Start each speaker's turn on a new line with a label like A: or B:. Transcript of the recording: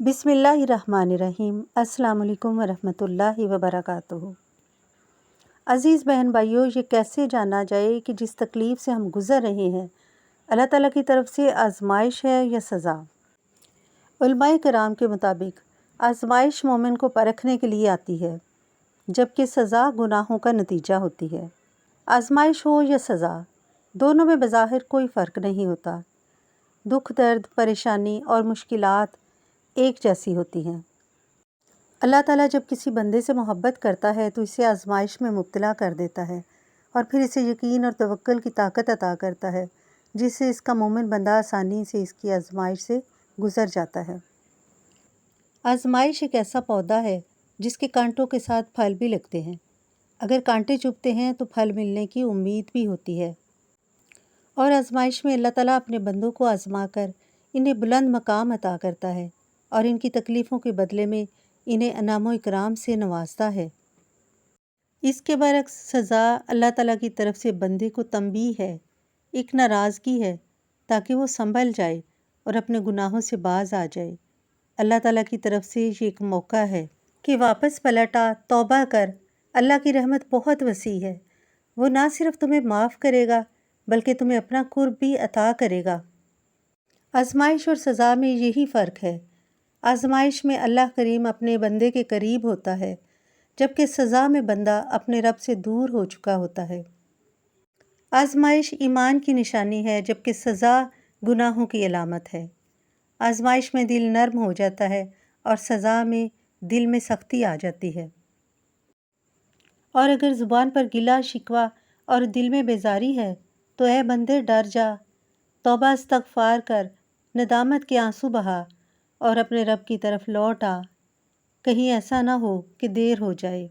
A: بسم اللہ الرحمن الرحیم۔ السلام علیکم ورحمۃ اللہ وبرکاتہ۔ عزیز بہن بھائیوں، یہ کیسے جانا جائے کہ جس تکلیف سے ہم گزر رہے ہیں اللہ تعالیٰ کی طرف سے آزمائش ہے یا سزا؟ علماء کرام کے مطابق آزمائش مومن کو پرکھنے کے لیے آتی ہے، جبکہ سزا گناہوں کا نتیجہ ہوتی ہے۔ آزمائش ہو یا سزا، دونوں میں بظاہر کوئی فرق نہیں ہوتا۔ دکھ، درد، پریشانی اور مشکلات ایک جیسی ہوتی ہیں۔ اللہ تعالیٰ جب کسی بندے سے محبت کرتا ہے تو اسے آزمائش میں مبتلا کر دیتا ہے اور پھر اسے یقین اور توکل کی طاقت عطا کرتا ہے، جس سے اس کا مومن بندہ آسانی سے اس کی آزمائش سے گزر جاتا ہے۔ آزمائش ایک ایسا پودا ہے جس کے کانٹوں کے ساتھ پھل بھی لگتے ہیں۔ اگر کانٹے چبھتے ہیں تو پھل ملنے کی امید بھی ہوتی ہے۔ اور آزمائش میں اللہ تعالیٰ اپنے بندوں کو آزما کر انہیں بلند مقام عطا کرتا ہے اور ان کی تکلیفوں کے بدلے میں انہیں انعام و اکرام سے نوازتا ہے۔ اس کے برعکس سزا اللہ تعالیٰ کی طرف سے بندے کو تنبیہ ہے، ایک ناراضگی ہے تاکہ وہ سنبھل جائے اور اپنے گناہوں سے باز آ جائے۔ اللہ تعالیٰ کی طرف سے یہ ایک موقع ہے کہ واپس پلٹا، توبہ کر۔ اللہ کی رحمت بہت وسیع ہے، وہ نہ صرف تمہیں معاف کرے گا بلکہ تمہیں اپنا قرب بھی عطا کرے گا۔ آزمائش اور سزا میں یہی فرق ہے۔ آزمائش میں اللہ کریم اپنے بندے کے قریب ہوتا ہے، جبکہ سزا میں بندہ اپنے رب سے دور ہو چکا ہوتا ہے۔ آزمائش ایمان کی نشانی ہے، جبکہ سزا گناہوں کی علامت ہے۔ آزمائش میں دل نرم ہو جاتا ہے اور سزا میں دل میں سختی آ جاتی ہے۔ اور اگر زبان پر گلہ شکوہ اور دل میں بیزاری ہے تو اے بندے ڈر جا، توبہ استغفار کر، ندامت کے آنسو بہا اور اپنے رب کی طرف لوٹ آ، کہیں ایسا نہ ہو کہ دیر ہو جائے۔